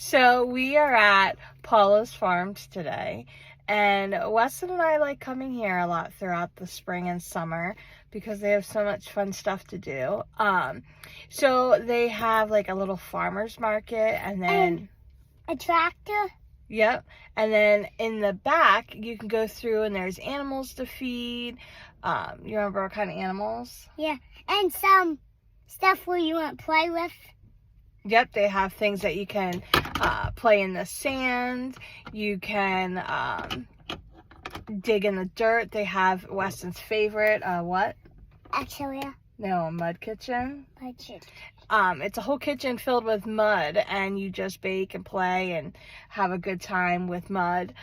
So we are at Paulus Farm today, and Weston and I like coming here a lot throughout the spring and summer because they have so much fun stuff to do. So they have like a little farmer's market, and then a tractor. Yep. And then in the back, you can go through and there's animals to feed. You remember what kind of animals? Yeah, and some stuff where you want to play with. Yep, they have things that you can play in the sand. You can dig in the dirt. They have Weston's favorite, what? Actually, No, a mud kitchen. mud kitchen. It's a whole kitchen filled with mud, and you just bake and play and have a good time with mud.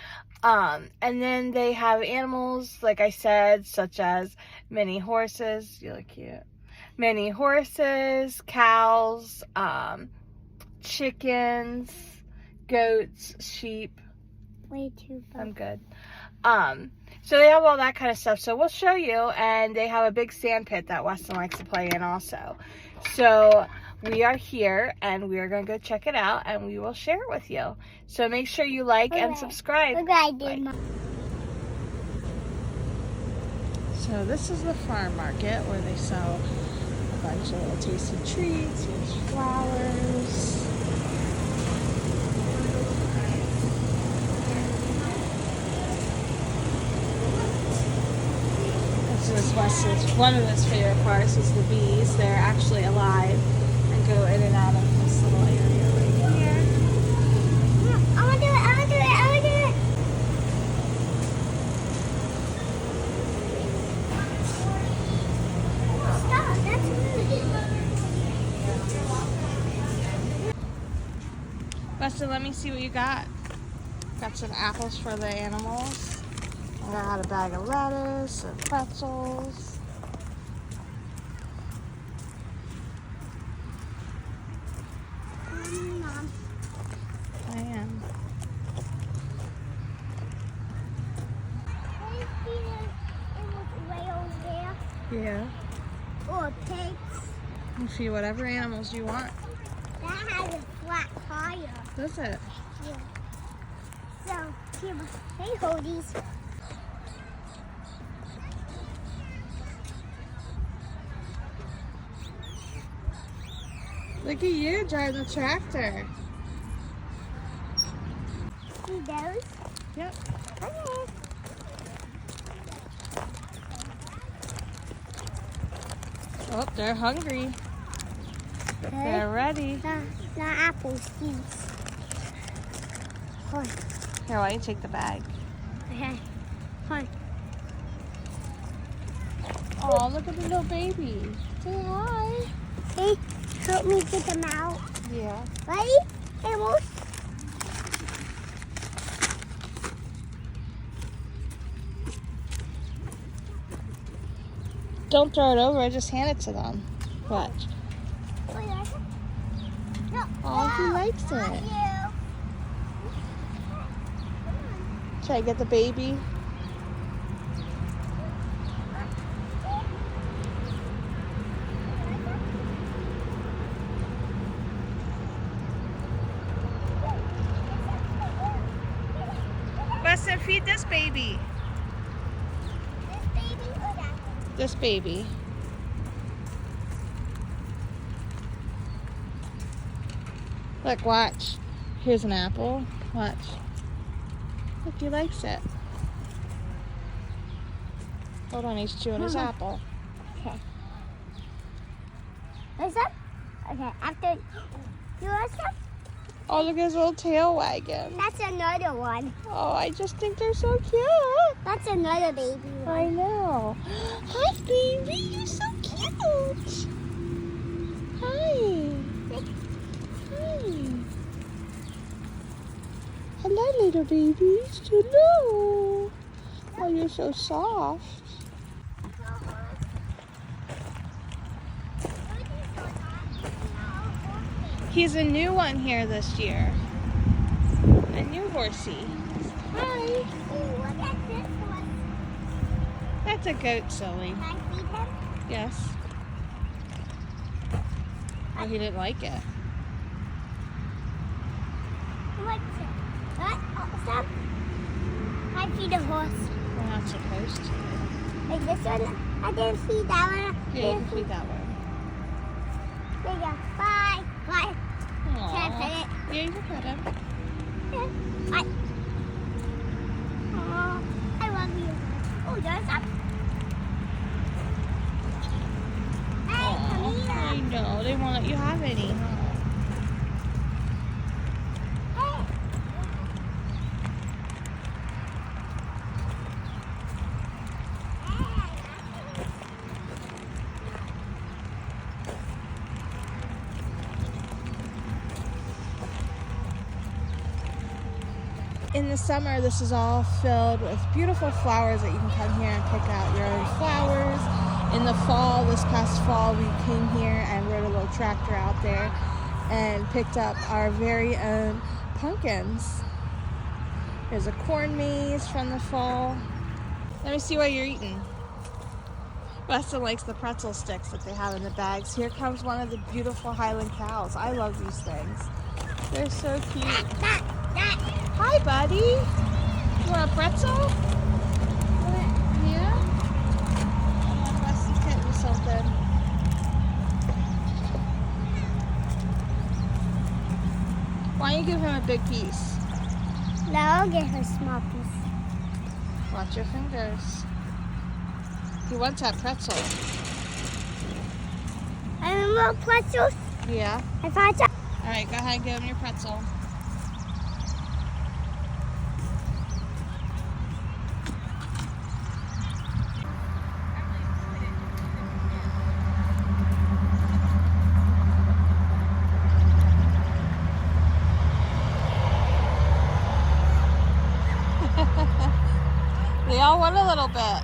And then they have animals, like I said, such as mini horses. You look cute. Mini horses, cows, chickens, goats, sheep. Way too fun. I'm good. So they have all that kind of stuff. So we'll show you, and they have a big sand pit that Weston likes to play in also. So we are here, and we are going to go check it out, and we will share it with you. So make sure you like and subscribe. Look what I did, Mom. So this is the farm market where they sell a bunch of little tasty treats. There's flowers. This is Wes's, one of his favorite parts is the bees. They're actually alive and go in and out of this little area right here. I want to do it. I want to do it. I want to do it. Stop. That's rude. Weston, let me see what you got. Got some apples for the animals. I got a bag of lettuce and pretzels. Mom. I am. Yeah. Or pigs. You see whatever animals you want. That has a flat tire. Does it? Yeah. So, here, hey, hold these. Look at you driving the tractor. See those? Yep. Okay. Oh, they're hungry. They're ready. Not apples, seeds. Hold. Here, why don't you take the bag? Okay. Hold. Oh, look at the little baby. Say hi. Hey, help me get them out. Yeah. Ready? Animals. Don't throw it over, just hand it to them. Watch. No. Oh, he likes it. Not you. Should I get the baby? Weston, feed this baby. This baby or that? This baby. Look, watch. Here's an apple. Watch. Look, he likes it. Hold on, he's chewing his apple. Okay. What's up? Okay, after you want some? Oh, look at his little tail wagging. That's another one. Oh, I just think they're so cute. That's another baby one. I know. Hi, baby. You're so cute. Hi. Hi. Hello, little babies. Hello. Oh, you're so soft. He's a new one here this year. A new horsey. Hi. Ooh, look at this one. That's a goat, silly. Can I feed him? Yes. Oh, he didn't like it. picture. What? Oh, stop. I feed a horse. We're not supposed to. Like this one, I didn't feed that one. Yeah, you can feed that one. There you go. Bye. Bye. Aww. Can I pet it? Yeah, you can pet him. Yeah. Bye. Aw, I love you. Oh, there's up. Hey, come Aw, I here. know. They won't let you have any, huh? Hey. In the summer, this is all filled with beautiful flowers that you can come here and pick out your own flowers. In the fall, this past fall, we came here and rode a little tractor out there and picked up our very own pumpkins. There's a corn maze from the fall. Let me see what you're eating. Weston likes the pretzel sticks that they have in the bags. Here comes one of the beautiful Highland cows. I love these things. They're so cute. Hi, buddy. You want a pretzel? Yeah? Oh, Weston's getting you something. Why don't you give him a big piece? No, I'll get her a small piece. Watch your fingers. He wants that pretzel. I want little pretzels. Yeah. I found some. All right, go ahead and give him your pretzel. They all want a little bit.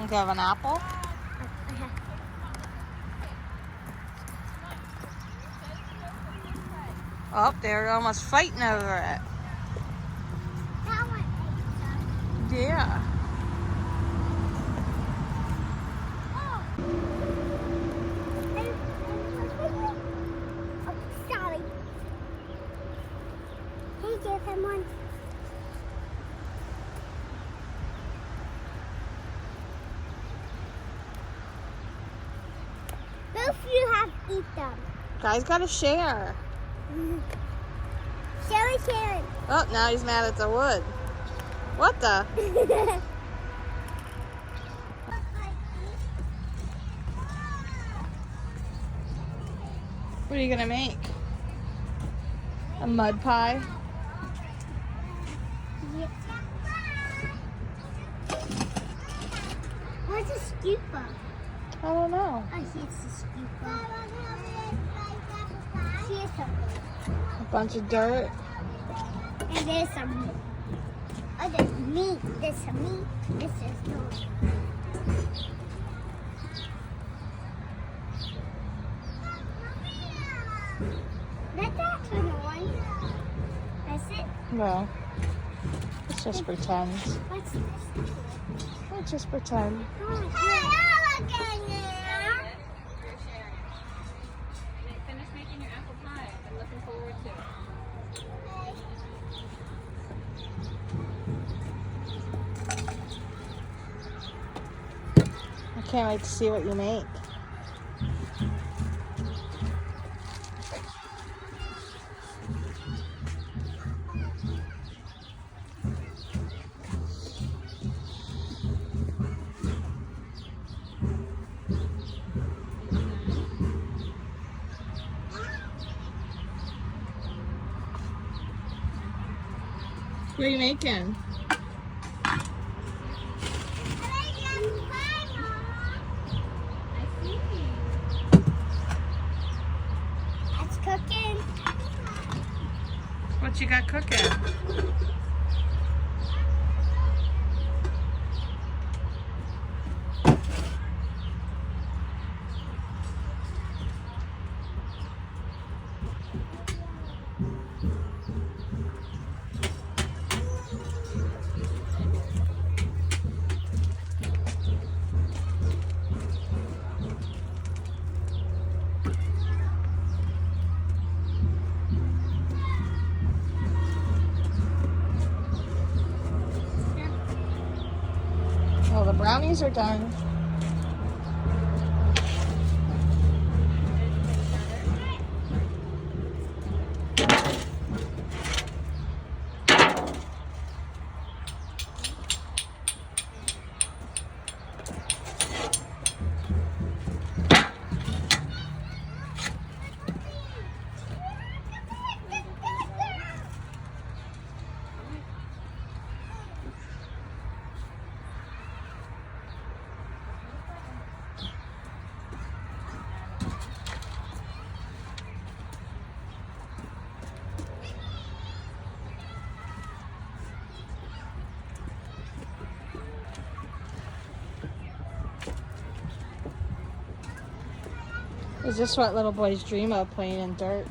Okay, have an apple. Oh, they're almost fighting over it. Yeah. Sorry. Hey, give him one. Both you have to eat them. Guys gotta share. Sharon. Oh, now he's mad at the wood. What the? What are you gonna make? A mud pie? Where's the scooper? I don't know. Oh, here's the scooper. Here's something. A bunch of dirt. And there's some meat. Oh, there's meat. There's some meat. This is no. Let that turn on. That's it. No. Let's just pretend. What's this? Let's just pretend. Oh, hey, look in there. Finish making your apple pie. I'm looking forward to it. I can't wait to see what you make. What are you making? It's cooking. What you got cooking? Well, the brownies are done. Is this what little boys dream of, playing in dirt?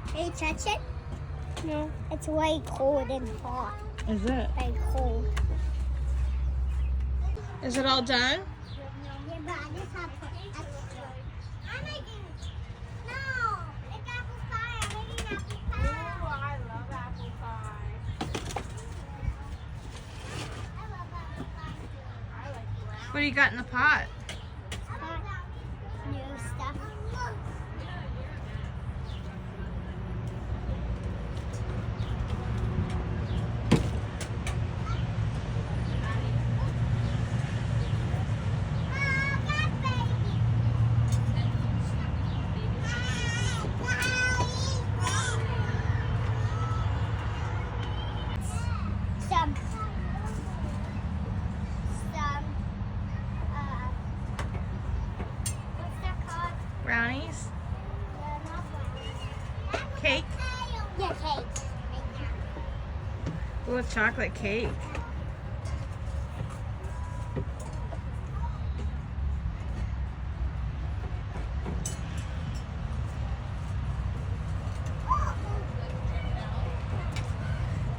Can you touch it? No. It's way cold and hot. Is it? Way cold. Is it all done? Yeah, but I just have to put extra. I'm making. No! It's apple pie. I'm making apple pie. Oh, I love apple pie. I love apple pie too. I like brown. What do you got in the pot? New stuff. What's that called? Brownies? Not brownies. Cake? Yeah, cake. Ooh, it's chocolate cake.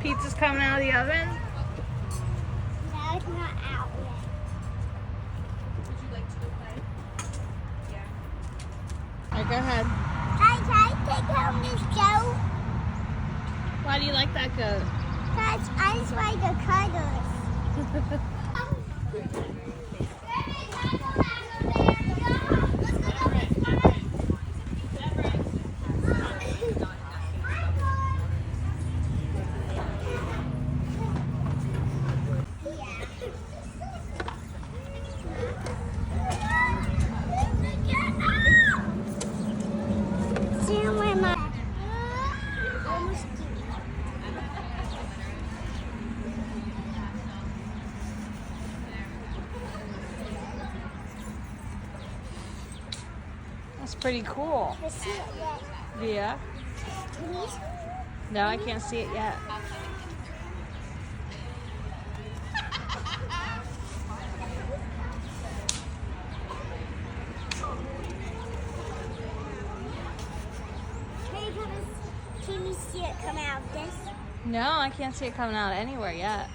Pizza's coming out of the oven? No, it's not out yet. Would you like to go play? Yeah. Alright, go ahead. Can I take home this goat? Why do you like that goat? Because I just like the cuddles. That's pretty cool. I see it yet. Yeah. Can you see? No, I can't see it yet. Can you see it come out of this? No, I can't see it coming out anywhere yet.